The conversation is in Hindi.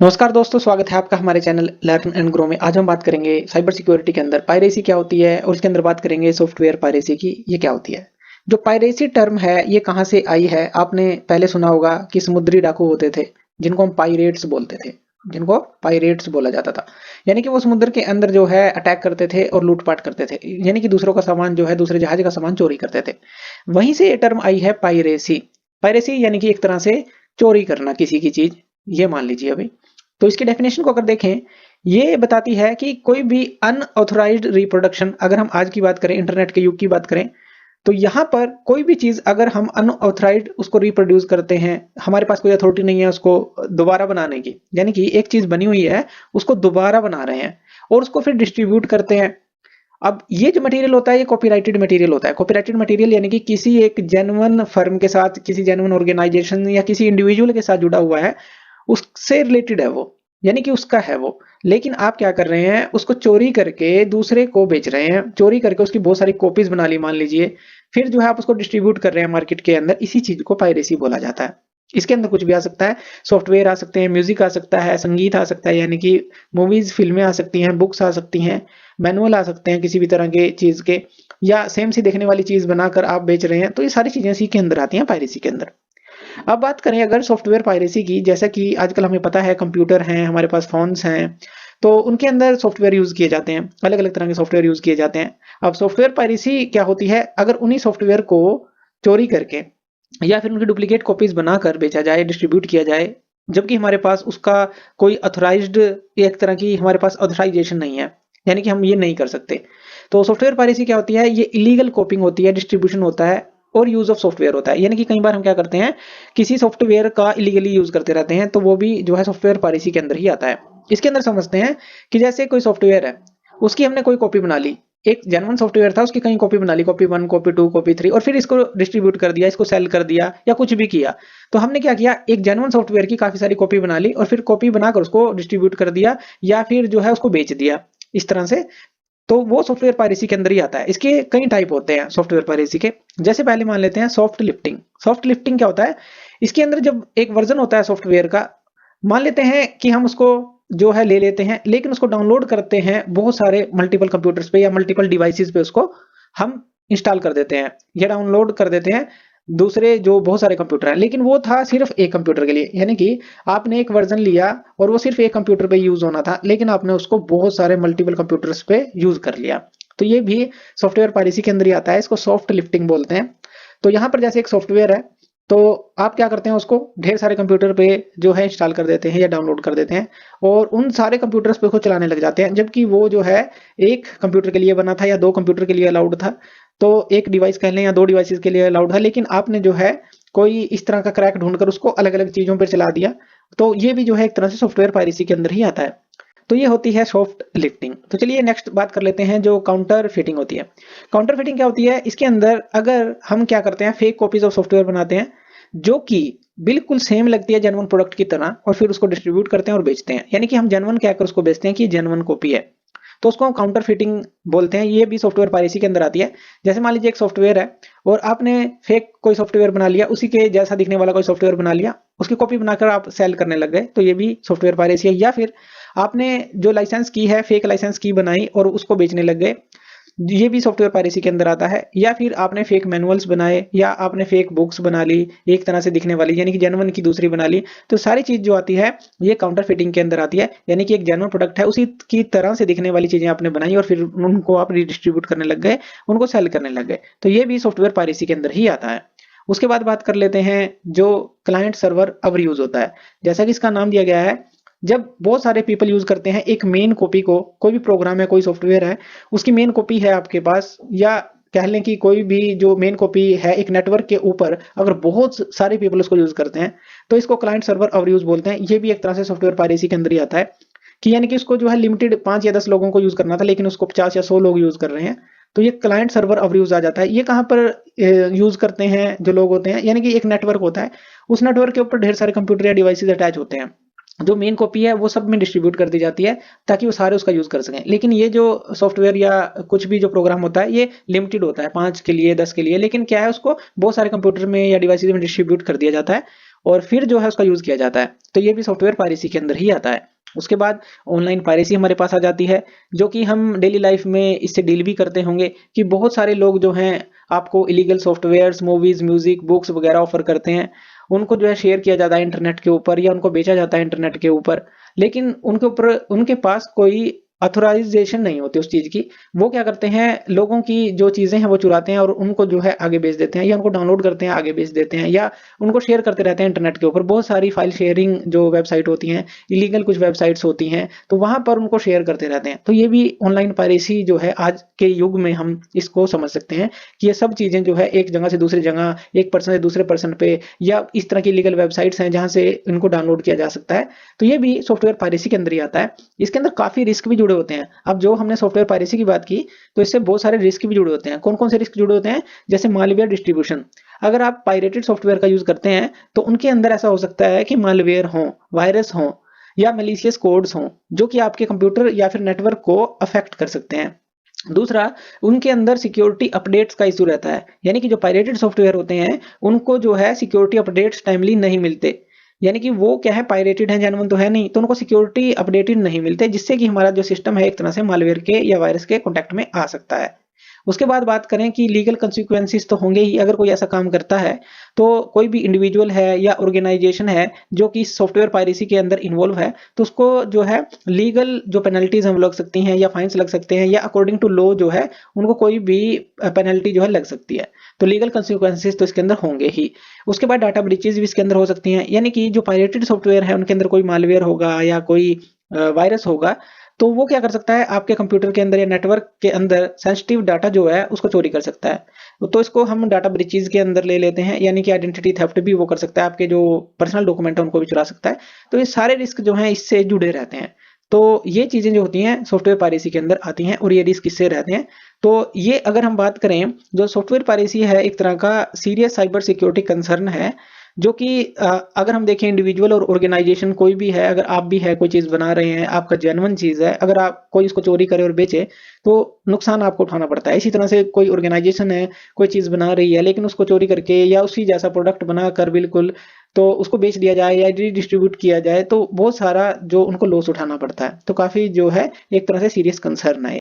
नमस्कार दोस्तों, स्वागत है आपका हमारे चैनल लर्न एंड ग्रो में। आज हम बात करेंगे साइबर सिक्योरिटी के अंदर पायरेसी क्या होती है और उसके अंदर बात करेंगे सॉफ्टवेयर पायरेसी की, ये क्या होती है। जो पायरेसी टर्म है ये कहाँ से आई है, आपने पहले सुना होगा कि समुद्री डाकू होते थे जिनको हम पायरेट्स बोलते थे, जिनको पायरेट्स बोला जाता था। यानी कि वो समुद्र के अंदर जो है अटैक करते थे और लूटपाट करते थे, यानी कि दूसरों का सामान जो है दूसरे जहाज का सामान चोरी करते थे। वहीं से ये टर्म आई है पायरेसी। पायरेसी यानी कि एक तरह से चोरी करना किसी की चीज, ये मान लीजिए अभी। तो इसकी डेफिनेशन को अगर देखें, ये बताती है कि कोई भी अनऑथोराइज्ड रिप्रोडक्शन, अगर हम आज की बात करें, इंटरनेट के युग की बात करें, तो यहाँ पर कोई भी चीज अगर हम अनऑथराइज्ड उसको रिप्रोड्यूस करते हैं, हमारे पास कोई अथॉरिटी नहीं है उसको दोबारा बनाने की, यानी कि एक चीज बनी हुई है उसको दोबारा बना रहे हैं और उसको फिर डिस्ट्रीब्यूट करते हैं। अब ये जो मटेरियल होता है ये कॉपीराइटेड मटेरियल होता है। कॉपीराइटेड मटेरियल यानी कि किसी एक जेन्युइन फर्म के साथ, किसी जेन्युइन ऑर्गेनाइजेशन या किसी इंडिविजुअल के साथ जुड़ा हुआ है, उससे रिलेटेड है वो, यानी कि उसका है वो। लेकिन आप क्या कर रहे हैं, उसको चोरी करके दूसरे को बेच रहे हैं, चोरी करके उसकी बहुत सारी कॉपीज बना ली मान लीजिए, फिर जो है आप उसको डिस्ट्रीब्यूट कर रहे हैं मार्केट के अंदर। इसी चीज को पायरेसी बोला जाता है। इसके अंदर कुछ भी आ सकता है, सॉफ्टवेयर आ सकते हैं, म्यूजिक आ सकता है, संगीत आ सकता है, यानी कि मूवीज, फिल्में आ सकती हैं, बुक्स आ सकती हैं, मैनुअल आ सकते हैं किसी भी तरह के चीज के, या सेम सी देखने वाली चीज बनाकर आप बेच रहे हैं। तो ये सारी चीजें इसी के अंदर आती हैं, पायरेसी के अंदर। अब बात करें अगर सॉफ्टवेयर पायरेसी की, जैसा कि आजकल हमें पता है कंप्यूटर हैं, हमारे पास फोन्स हैं, तो उनके अंदर सॉफ्टवेयर यूज किए जाते हैं, अलग अलग तरह के सॉफ्टवेयर यूज किए जाते हैं। अब सॉफ्टवेयर पायरेसी क्या होती है, अगर उन्हीं सॉफ्टवेयर को चोरी करके या फिर उनकी डुप्लीकेट कॉपीज बनाकर बेचा जाए, डिस्ट्रीब्यूट किया जाए, जबकि हमारे पास उसका कोई अथोराइज्ड, एक तरह की हमारे पास ऑथराइजेशन नहीं है, यानी कि हम ये नहीं कर सकते। तो सॉफ्टवेयर पायरेसी क्या होती है, ये इलीगल कॉपिंग होती है, डिस्ट्रीब्यूशन होता है और यूज ऑफ सॉफ्टवेयर होता है। यानी कि कई बार हम क्या करते हैं, किसी सॉफ्टवेयर का इलीगली यूज करते रहते हैं, तो वो भी जो है सॉफ्टवेयर पायरेसी के अंदर ही आता है। इसके अंदर समझते हैं कि जैसे कोई सॉफ्टवेयर है, उसकी हमने कोई कॉपी बना ली, एक जेन्युइन सॉफ्टवेयर था, उसकी कहीं कॉपी बना ली, कॉपी 1, कॉपी 2, कॉपी 3, और फिर इसको डिस्ट्रीब्यूट कर दिया, इसको सेल कर दिया या कुछ भी किया। तो हमने क्या किया, एक जेन्युइन सॉफ्टवेयर की काफी सारी कॉपी बना ली और फिर कॉपी बनाकर उसको डिस्ट्रीब्यूट कर दिया या फिर जो है उसको बेच दिया, इस तरह से। तो वो सॉफ्टवेयर पायरेसी के अंदर ही आता है। इसके कई टाइप होते हैं सॉफ्टवेयर पायरेसी के। जैसे पहले मान लेते हैं सॉफ्ट लिफ्टिंग। सॉफ्ट लिफ्टिंग क्या होता है, इसके अंदर जब एक वर्जन होता है सॉफ्टवेयर का, मान लेते हैं कि हम उसको जो है ले लेते हैं, लेकिन उसको डाउनलोड करते हैं बहुत सारे मल्टीपल कंप्यूटर्स पे या मल्टीपल डिवाइसेस पे, उसको हम इंस्टॉल कर देते हैं या डाउनलोड कर देते हैं दूसरे जो बहुत सारे कंप्यूटर हैं, लेकिन वो था सिर्फ एक कंप्यूटर के लिए। यानी कि आपने एक वर्जन लिया और वो सिर्फ एक कंप्यूटर पे यूज होना था, लेकिन आपने उसको बहुत सारे मल्टीपल कंप्यूटर्स पे यूज कर लिया। तो ये भी सॉफ्टवेयर पॉलिसी के अंदर ही आता है, इसको सॉफ्ट लिफ्टिंग बोलते हैं। तो यहाँ पर जैसे एक सॉफ्टवेयर है, तो आप क्या करते हैं, उसको ढेर सारे कंप्यूटर पे जो है इंस्टॉल कर देते हैं या डाउनलोड कर देते हैं और उन सारे कंप्यूटर्स पे उसको चलाने लग जाते हैं, जबकि वो जो है एक कंप्यूटर के लिए बना था या दो कंप्यूटर के लिए अलाउड था। तो एक डिवाइस कह लें या दो डिवाइसेस के लिए अलाउड था, लेकिन आपने जो है कोई इस तरह का क्रैक ढूंढकर उसको अलग अलग चीजों पर चला दिया। तो ये भी जो है एक तरह से सॉफ्टवेयर पायरेसी के अंदर ही आता है। तो ये होती है सॉफ्ट लिफ्टिंग। तो चलिए नेक्स्ट बात कर लेते हैं जो काउंटर फिटिंग होती है। काउंटर फिटिंग क्या होती है, इसके अंदर अगर हम क्या करते हैं, फेक कॉपीज ऑफ सॉफ्टवेयर बनाते हैं जो कि बिल्कुल सेम लगती है जेन्युइन प्रोडक्ट की तरह, और फिर उसको डिस्ट्रीब्यूट करते हैं और बेचते हैं। यानी कि हम जेन्युइन कहकर उसको बेचते हैं कि जेन्युइन कॉपी है, तो उसको हम काउंटर फिटिंग बोलते हैं। ये भी सॉफ्टवेयर पायरेसी के अंदर आती है। जैसे मान लीजिए एक सॉफ्टवेयर है और आपने फेक कोई सॉफ्टवेयर बना लिया, उसी के जैसा दिखने वाला कोई सॉफ्टवेयर बना लिया, उसकी कॉपी बनाकर आप सेल करने लग गए, तो ये भी सॉफ्टवेयर पायरेसी है। या फिर आपने जो लाइसेंस की है, फेक लाइसेंस की बनाई और उसको बेचने लग गए, ये भी सॉफ्टवेयर पायरेसी के अंदर आता है। या फिर आपने फेक मैनुअल्स बनाए या आपने फेक बुक्स बना ली एक तरह से दिखने वाली, यानी कि जेन्युइन की दूसरी बना ली। तो सारी चीज जो आती है ये काउंटर फिटिंग के अंदर आती है। यानी कि एक जेन्युइन प्रोडक्ट है, उसी की तरह से दिखने वाली चीजें आपने बनाई और फिर उनको आप रिडिस्ट्रीब्यूट करने लग गए, उनको सेल करने लग गए। तो ये भी सॉफ्टवेयर पायरेसी के अंदर ही आता है। उसके बाद बात कर लेते हैं जो क्लाइंट सर्वर ओवर यूज होता है। जैसा कि इसका नाम दिया गया है, जब बहुत सारे पीपल यूज करते हैं एक मेन कॉपी को, कोई भी प्रोग्राम है, कोई सॉफ्टवेयर है, उसकी मेन कॉपी है आपके पास, या कह लें कि कोई भी जो मेन कॉपी है एक नेटवर्क के ऊपर, अगर बहुत सारे पीपल उसको यूज करते हैं, तो इसको क्लाइंट सर्वर ओवर यूज बोलते हैं। ये भी एक तरह से सॉफ्टवेयर पायरेसी के अंदर ही आता है कि यानी कि उसको जो है लिमिटेड 5 या 10 लोगों को यूज करना था, लेकिन उसको 50 या 100 लोग यूज कर रहे हैं, तो ये क्लाइंट सर्वर ओवर यूज आ जाता है। ये कहाँ पर यूज करते हैं जो लोग होते हैं, यानी कि एक नेटवर्क होता है, उस नेटवर्क के ऊपर ढेर सारे कंप्यूटर या डिवाइसेज अटैच होते हैं, जो मेन कॉपी है वो सब में डिस्ट्रीब्यूट कर दी जाती है ताकि वो सारे उसका यूज कर सकें। लेकिन ये जो सॉफ्टवेयर या कुछ भी जो प्रोग्राम होता है ये लिमिटेड होता है, 5 के लिए, 10 के लिए, लेकिन क्या है, उसको बहुत सारे कंप्यूटर में या डिवाइसेज में डिस्ट्रीब्यूट कर दिया जाता है और फिर जो है उसका यूज किया जाता है। तो ये भी सॉफ्टवेयर पायरेसी के अंदर ही आता है। उसके बाद ऑनलाइन पायरेसी हमारे पास आ जाती है, जो कि हम डेली लाइफ में इससे डील भी करते होंगे कि बहुत सारे लोग जो हैं आपको illegal softwares, movies, music, books वगैरह ऑफर करते हैं। उनको जो है शेयर किया जाता है इंटरनेट के ऊपर या उनको बेचा जाता है इंटरनेट के ऊपर, लेकिन उनके ऊपर उनके पास कोई ऑथराइजेशन नहीं होती उस चीज की। वो क्या करते हैं, लोगों की जो चीजें हैं वो चुराते हैं और उनको जो है आगे बेच देते हैं, या उनको डाउनलोड करते हैं आगे बेच देते हैं, या उनको शेयर करते रहते हैं इंटरनेट के ऊपर। बहुत सारी फाइल शेयरिंग जो वेबसाइट होती हैं, इलीगल कुछ वेबसाइट्स होती हैं, तो वहां पर उनको शेयर करते रहते हैं। तो ये भी ऑनलाइन पायरेसी जो है आज के युग में हम इसको समझ सकते हैं कि ये सब चीजें जो है एक जगह से दूसरी जगह, एक पर्सन से दूसरे पर्सन पे, या इस तरह की लीगल वेबसाइट्स हैं जहां से इनको डाउनलोड किया जा सकता है। तो ये भी सॉफ्टवेयर पायरेसी के अंदर ही आता है। इसके अंदर काफी रिस्क भी जुड़े होते हैं। अब जो हमने सॉफ्टवेयर पायरेसी की बात की, तो इससे बहुत सारे रिस्क भी जुड़े होते हैं। कौन कौन से रिस्क जुड़े होते हैं? जैसे मालवेयर डिस्ट्रीब्यूशन। अगर आप पायरेटेड सॉफ्टवेयर का यूज करते हैं तो उनके अंदर ऐसा हो सकता है कि मालवेयर हो, वायरस हो, या मलिशियस कोड्स हों, जो कि आपके कंप्यूटर या फिर नेटवर्क को अफेक्ट कर सकते हैं। दूसरा, उनके अंदर सिक्योरिटी अपडेट्स का इशू रहता है, यानी कि जो पायरेटेड सॉफ्टवेयर होते हैं उनको जो है सिक्योरिटी अपडेट्स टाइमली नहीं मिलते। यानी कि वो क्या है, पायरेटेड है, जेन्युइन तो है नहीं, तो उनको सिक्योरिटी अपडेटेड नहीं मिलते, जिससे कि हमारा जो सिस्टम है एक तरह से मालवेयर के या वायरस के कॉन्टेक्ट में आ सकता है। उसके बाद बात करें कि लीगल कंसिक्वेंसेस तो होंगे ही अगर कोई ऐसा काम करता है। तो कोई भी इंडिविजुअल है या ऑर्गेनाइजेशन है जो कि सॉफ्टवेयर पायरेसी के अंदर इन्वॉल्व है, तो उसको जो है लीगल जो पेनल्टीज हम लग सकती हैं या फाइन्स लग सकते हैं, या अकॉर्डिंग टू लॉ जो है उनको कोई भी पेनल्टी जो है लग सकती है। तो लीगल कंसिक्वेंसेस तो इसके अंदर होंगे ही। उसके बाद डाटा ब्रीचेज भी इसके अंदर हो सकती हैं, यानी कि जो पायरेटेड सॉफ्टवेयर है उनके अंदर कोई मालवेयर होगा या कोई वायरस होगा, तो वो क्या कर सकता है, आपके कंप्यूटर के अंदर या नेटवर्क के अंदर सेंसिटिव डाटा जो है उसको चोरी कर सकता है। तो इसको हम डाटा ब्रीचेज के अंदर ले लेते हैं, यानी कि आइडेंटिटी थेफ्ट भी वो कर सकता है, आपके जो पर्सनल डॉक्यूमेंट है उनको भी चुरा सकता है। तो ये सारे रिस्क जो हैं इससे जुड़े रहते हैं। तो ये चीजें जो होती हैं सॉफ्टवेयर पायरेसी के अंदर आती हैं और ये रिस्क इससे रहते हैं। तो ये अगर हम बात करें, जो सॉफ्टवेयर पायरेसी है एक तरह का सीरियस साइबर सिक्योरिटी कंसर्न है, जो कि अगर हम देखें इंडिविजुअल और ऑर्गेनाइजेशन कोई भी है, अगर आप भी है कोई चीज बना रहे हैं, आपका जेन्युइन चीज है, अगर आप कोई इसको चोरी करे और बेचे तो नुकसान आपको उठाना पड़ता है। इसी तरह से कोई ऑर्गेनाइजेशन है कोई चीज बना रही है लेकिन उसको चोरी करके या उसी जैसा प्रोडक्ट बनाकर बिल्कुल तो उसको बेच दिया जाए या डिस्ट्रीब्यूट किया जाए, तो बहुत सारा जो उनको लॉस उठाना पड़ता है। तो काफी जो है एक तरह से सीरियस कंसर्न है।